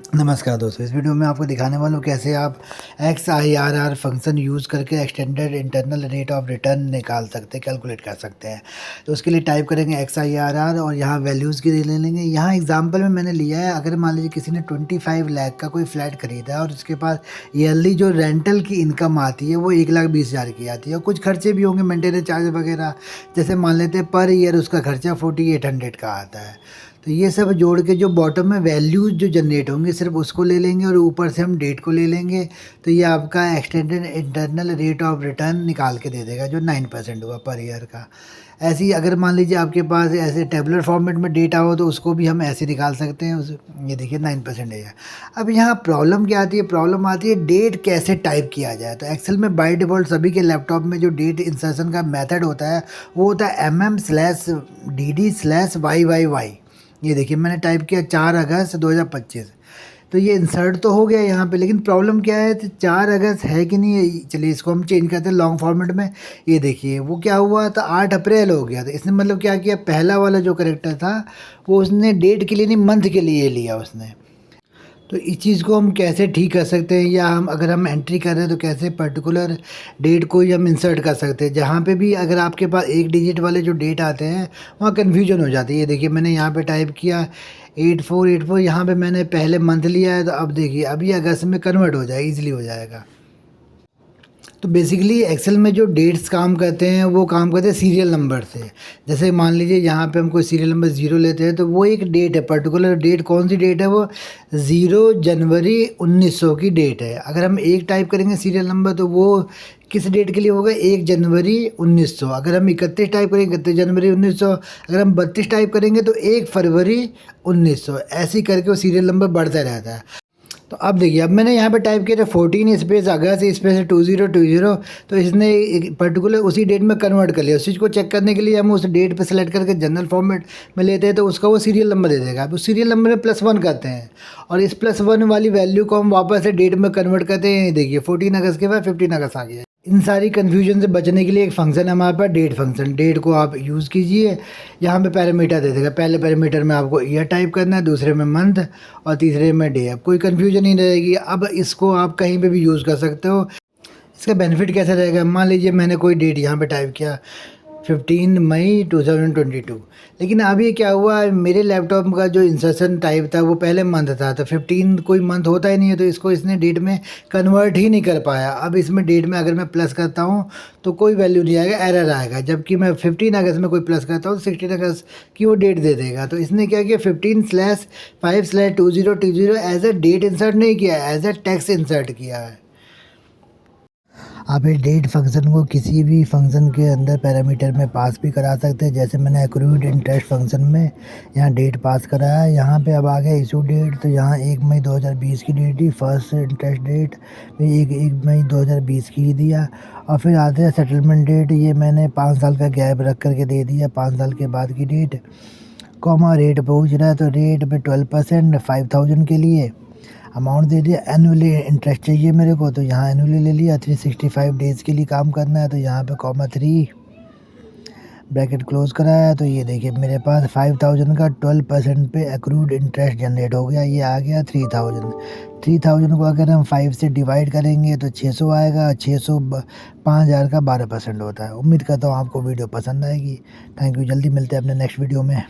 नमस्कार दोस्तों, इस वीडियो में आपको दिखाने वाला हूँ कैसे आप XIRR फंक्शन यूज़ करके extended internal rate of return निकाल सकते हैं, कैलकुलेट कर सकते हैं। तो उसके लिए टाइप करेंगे XIRR और यहाँ वैल्यूज़ की ले लेंगे। यहाँ एग्जांपल में मैंने लिया है, अगर मान लीजिए किसी ने 25 लाख का कोई फ्लैट खरीदा है और उसके पास ईयरली जो रेंटल की इनकम आती है वो 1,20,000 की आती है और कुछ खर्चे भी होंगे, मेंटेनेंस चार्ज वगैरह। जैसे मान लेते हैं पर ईयर उसका खर्चा 4800 का आता है। तो ये सब जोड़ के जो बॉटम में वैल्यूज जो जनरेट होंगे सिर्फ उसको ले लेंगे और ऊपर से हम डेट को ले लेंगे। तो ये आपका extended internal rate of return निकाल के दे देगा जो 9% हुआ पर ईयर का। ऐसे ही अगर मान लीजिए आपके पास ऐसे टेबुलर फॉर्मेट में डेटा हो तो उसको भी हम ऐसे निकाल सकते हैं। ये देखिए 9% है। अब यहाँ प्रॉब्लम क्या आती है? प्रॉब्लम आती है डेट कैसे टाइप किया जाए। तो एक्सेल में बाय डिफ़ॉल्ट सभी के लैपटॉप में जो डेट इंसर्शन का मेथड होता है वो होता है MM/DD/YYY। ये देखिए मैंने टाइप किया 4 अगस्त 2025। तो ये इंसर्ट तो हो गया यहाँ पे, लेकिन प्रॉब्लम क्या है? तो 4 अगस्त है कि नहीं है? चलिए इसको हम चेंज करते हैं लॉन्ग फॉर्मेट में। ये देखिए वो क्या हुआ था, 8 अप्रैल हो गया था। इसने मतलब क्या किया, पहला वाला जो करेक्टर था वो उसने डेट के लिए नहीं मंथ के लिए लिया उसने। तो इस चीज़ को हम कैसे ठीक कर सकते हैं, या हम अगर हम एंट्री कर रहे हैं तो कैसे पर्टिकुलर डेट को ही हम इंसर्ट कर सकते हैं। जहाँ पे भी अगर आपके पास एक डिजिट वाले जो डेट आते हैं वहाँ कन्फ्यूजन हो जाती है। ये देखिए मैंने यहाँ पे टाइप किया 8484, यहाँ पे मैंने पहले मंथ लिया है। तो अब देखिए अभी अगस्त में कन्वर्ट हो जाएगा, ईजिली हो जाएगा। तो बेसिकली एक्सेल में जो डेट्स काम करते हैं वो काम करते हैं सीरियल नंबर से। जैसे मान लीजिए यहाँ पे हम कोई सीरियल नंबर 0 लेते हैं तो वो एक डेट है, पर्टिकुलर डेट। कौन सी डेट है वो? 0 जनवरी 1900 की डेट है। अगर हम एक टाइप करेंगे सीरियल नंबर तो वो किस डेट के लिए होगा? 1 जनवरी 1900। अगर हम 31 टाइप करेंगे 31 जनवरी 1900। अगर हम 32 टाइप करेंगे तो 1 फरवरी 1900। ऐसे ही करके वो सीरियल नंबर बढ़ता रहता है। तो अब देखिए, अब मैंने यहाँ पे टाइप किया था 14 स्पेस अगस्त स्पेस 2020। तो इसने एक पर्टिकुलर उसी डेट में कन्वर्ट कर लिया। उस चीज़ को चेक करने के लिए हम उस डेट पे सेलेक्ट करके जनरल फॉर्मेट में लेते हैं तो उसका वो सीरियल नंबर दे देगा। अब उस सीरियल नंबर में +1 करते हैं और इस +1 वाली वैल्यू को हम वापस से डेट में कन्वर्ट करते हैं। देखिए 14 अगस्त के बाद 15 अगस्त आ गया। इन सारी कन्फ्यूजन से बचने के लिए एक फ़ंक्शन है हमारे पास, डेट फंक्शन। डेट को आप यूज़ कीजिए, यहाँ पे पैरामीटर दे देगा। पहले पैरामीटर में आपको ईयर टाइप करना है, दूसरे में मंथ और तीसरे में डे। अब कोई कन्फ्यूजन नहीं रहेगी। अब इसको आप कहीं पे भी यूज़ कर सकते हो। इसका बेनिफिट कैसा रहेगा? मान लीजिए मैंने कोई डेट यहाँ पे टाइप किया 15 मई 2022, लेकिन अभी क्या हुआ, मेरे लैपटॉप का जो इंसर्शन टाइप था वो पहले मंथ था। तो 15 कोई मंथ होता ही नहीं है, तो इसको इसने डेट में कन्वर्ट ही नहीं कर पाया। अब इसमें डेट में अगर मैं प्लस करता हूँ तो कोई वैल्यू नहीं आएगा, एरर आएगा। जबकि मैं 15 अगस्त में कोई प्लस करता हूँ तो 16 अगस्त की वो डेट दे देगा। तो इसने क्या किया, 15/5/2020 एज ए डेट इंसर्ट नहीं किया, एज ए टेक्स्ट इंसर्ट किया है। आप इस डेट फंक्शन को किसी भी फंक्शन के अंदर पैरामीटर में पास भी करा सकते हैं। जैसे मैंने एक्रूड इंटरेस्ट फंक्शन में यहाँ डेट पास कराया है। यहाँ पे अब आ गया इशू डेट, तो यहाँ 1 मई 2020 की डेट दी, फर्स्ट इंटरेस्ट डेट फिर 1 मई 2020 की ही दिया। और फिर आते हैं सेटलमेंट डेट, ये मैंने 5 साल का गैप रख करके दे दिया, 5 साल के बाद की डेट। कॉमा रेट पूछ रहा है तो रेट में 12% 5000 के लिए अमाउंट दे दिया। एनुअली इंटरेस्ट चाहिए मेरे को, तो यहाँ एनुअली ले लिया। 365 डेज़ के लिए काम करना है, तो यहाँ पे कॉमा 3 ब्रैकेट क्लोज कराया। तो ये देखिए मेरे पास 5000 का 12% पे एक्रूड इंटरेस्ट जनरेट हो गया। ये आ गया 3000। 3000 को अगर हम 5 से डिवाइड करेंगे तो 600 आएगा। 600 5000 का 12% होता है। उम्मीद करता हूँ आपको वीडियो पसंद आएगी। थैंक यू, जल्दी मिलते हैं अपने नेक्स्ट वीडियो में।